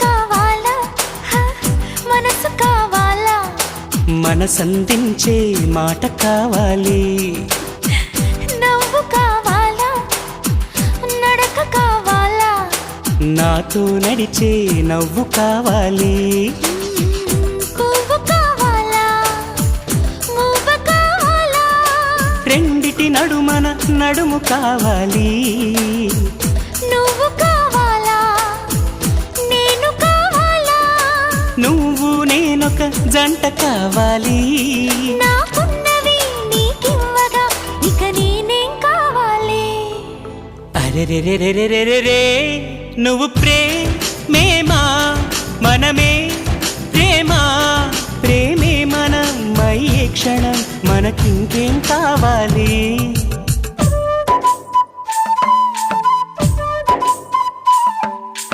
కావాలా మనసు కావాలా మనసందించే మాట కావాలి నవ్వు కావాలా నడక కావాలా నాతో నడిచే నవ్వు కావాలి పువ్వు కావాలా మువ్వ కావాలా రెండిటి నడుమన నడుము కావాలి నువ్వు కావాలా నేను కావాలా నువ్వు నేనొక జంట కావాలి నాకున్నవి నీకివ్వగా ఇక నేనేం కావాలి అరెరెరెరెరెరెరే నువ్వు ప్రేమేమా మనమే ప్రేమ ప్రేమే మనమయ్యే క్షణం మనకింకేం కావాలి